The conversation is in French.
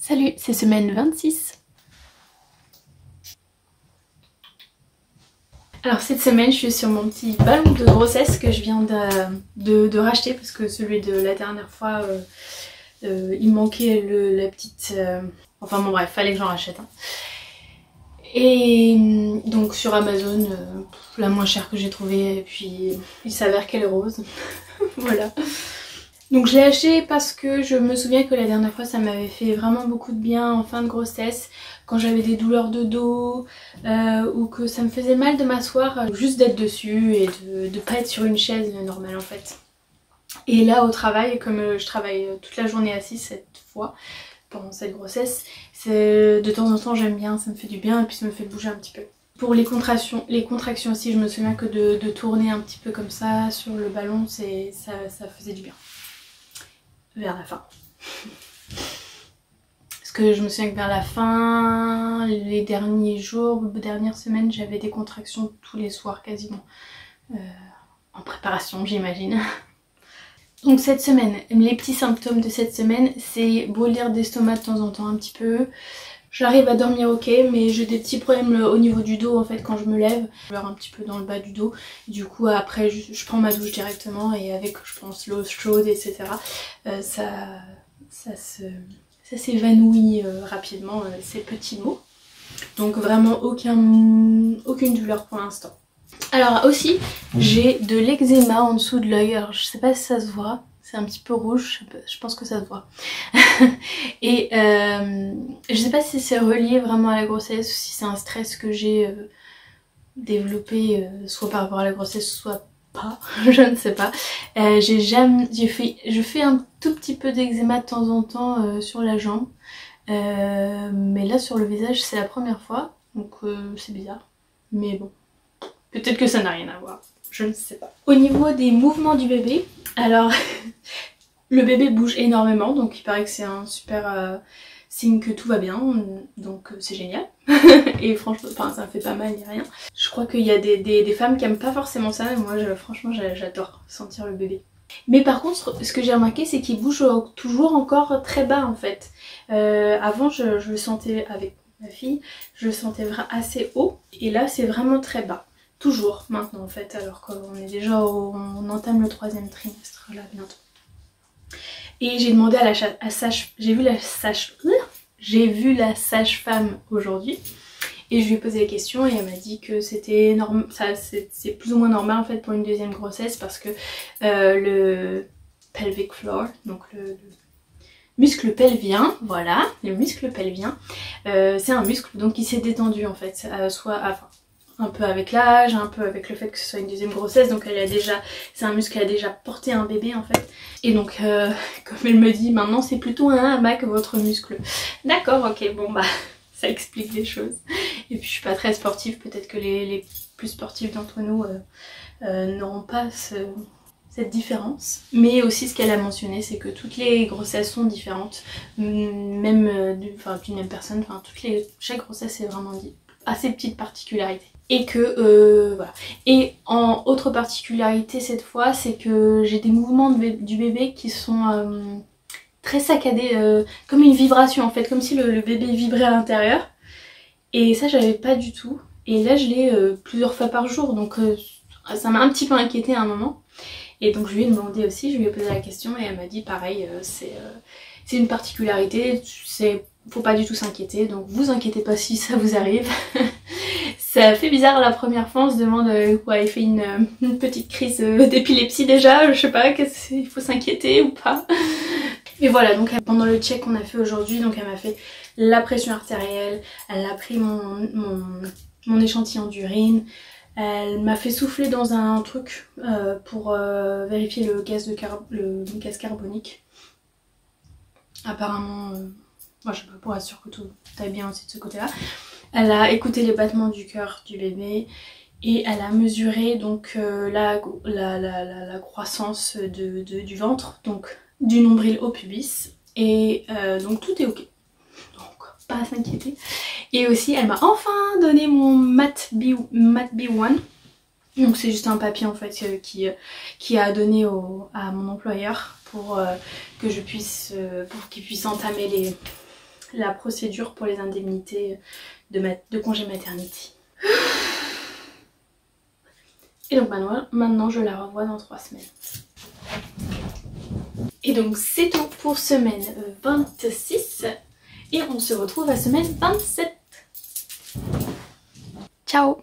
Salut, c'est semaine 26. Alors cette semaine je suis sur mon petit ballon de grossesse que je viens de racheter parce que celui de la dernière fois il manquait la petite... Enfin bon bref, fallait que j'en rachète un. Et donc sur Amazon, la moins chère que j'ai trouvée, et puis il s'avère qu'elle est rose. Voilà. Donc je l'ai acheté parce que je me souviens que la dernière fois ça m'avait fait vraiment beaucoup de bien en fin de grossesse, quand j'avais des douleurs de dos ou que ça me faisait mal de m'asseoir, juste d'être dessus et de pas être sur une chaise normale en fait. Et là au travail, comme je travaille toute la journée assise cette fois pendant cette grossesse, de temps en temps j'aime bien, ça me fait du bien et puis ça me fait bouger un petit peu. Pour les contractions aussi, je me souviens que de tourner un petit peu comme ça sur le ballon, ça faisait du bien. Vers la fin. Parce que je me souviens que vers la fin, les derniers jours, dernières semaines, j'avais des contractions tous les soirs quasiment. En préparation, j'imagine. Donc cette semaine, les petits symptômes de cette semaine, c'est brûlure d'estomac de temps en temps un petit peu. J'arrive à dormir ok, mais j'ai des petits problèmes au niveau du dos en fait quand je me lève. Je pleure un petit peu dans le bas du dos. Du coup après je prends ma douche directement et avec je pense l'eau chaude etc. Ça s'évanouit rapidement ces petits maux. Donc vraiment aucune douleur pour l'instant. Alors aussi j'ai de l'eczéma en dessous de l'œil. Alors je sais pas si ça se voit. C'est un petit peu rouge, je pense que ça se voit. Et je sais pas si c'est relié vraiment à la grossesse ou si c'est un stress que j'ai développé soit par rapport à la grossesse soit pas, je ne sais pas. Je fais un tout petit peu d'eczéma de temps en temps sur la jambe. Mais là sur le visage c'est la première fois, donc c'est bizarre. Mais bon, peut-être que ça n'a rien à voir. Je ne sais pas. Au niveau des mouvements du bébé, alors le bébé bouge énormément, donc il paraît que c'est un super signe que tout va bien, donc c'est génial. Et franchement, enfin, ça me fait pas mal ni rien. Je crois qu'il y a des femmes qui aiment pas forcément ça, mais moi franchement j'adore sentir le bébé. Mais par contre, ce que j'ai remarqué, c'est qu'il bouge toujours encore très bas en fait. Avant je le sentais avec ma fille, je le sentais assez haut, et là c'est vraiment très bas. Toujours maintenant en fait, alors qu'on est déjà on entame le 3e trimestre là bientôt. Et j'ai demandé à la j'ai vu la sage-femme aujourd'hui et je lui ai posé la question et elle m'a dit que c'était c'est plus ou moins normal en fait pour une deuxième grossesse parce que le pelvic floor, donc le muscle pelvien, voilà, le muscle pelvien, c'est un muscle donc qui s'est détendu en fait, un peu avec l'âge, un peu avec le fait que ce soit une deuxième grossesse, donc c'est un muscle qui a déjà porté un bébé en fait. Et donc comme elle me dit, maintenant c'est plutôt un hamac votre muscle. D'accord, ok, bon bah ça explique les choses. Et puis je suis pas très sportive, peut-être que les plus sportifs d'entre nous n'auront pas cette différence. Mais aussi ce qu'elle a mentionné, c'est que toutes les grossesses sont différentes, même d'une même personne, enfin chaque grossesse est vraiment à ses petites particularités. Et que voilà. Et en autre particularité cette fois, c'est que j'ai des mouvements du bébé qui sont très saccadés, comme une vibration en fait, comme si le bébé vibrait à l'intérieur. Et ça j'avais pas du tout. Et là je l'ai plusieurs fois par jour, donc ça m'a un petit peu inquiétée à un moment. Et donc je lui ai demandé aussi, je lui ai posé la question et elle m'a dit pareil, c'est une particularité, faut pas du tout s'inquiéter, donc vous inquiétez pas si ça vous arrive. Ça fait bizarre la première fois, on se demande quoi, il fait une petite crise d'épilepsie déjà, je sais pas, il faut s'inquiéter ou pas. Mais voilà, donc pendant le check qu'on a fait aujourd'hui, donc elle m'a fait la pression artérielle, elle a pris mon échantillon d'urine, elle m'a fait souffler dans un truc pour vérifier le gaz carbonique. Apparemment, moi je sais pas, pour être sûre que tout aille bien aussi de ce côté là. Elle a écouté les battements du cœur du bébé et elle a mesuré donc la croissance du ventre, donc du nombril au pubis, et donc tout est ok, donc pas à s'inquiéter. Et aussi elle m'a enfin donné mon MAT B1, donc c'est juste un papier en fait qui a donné à mon employeur pour que pour qu'il puisse entamer la procédure pour les indemnités de congé maternité. Et donc maintenant je la revois dans 3 semaines. Et donc c'est tout pour semaine 26 et on se retrouve à semaine 27. Ciao!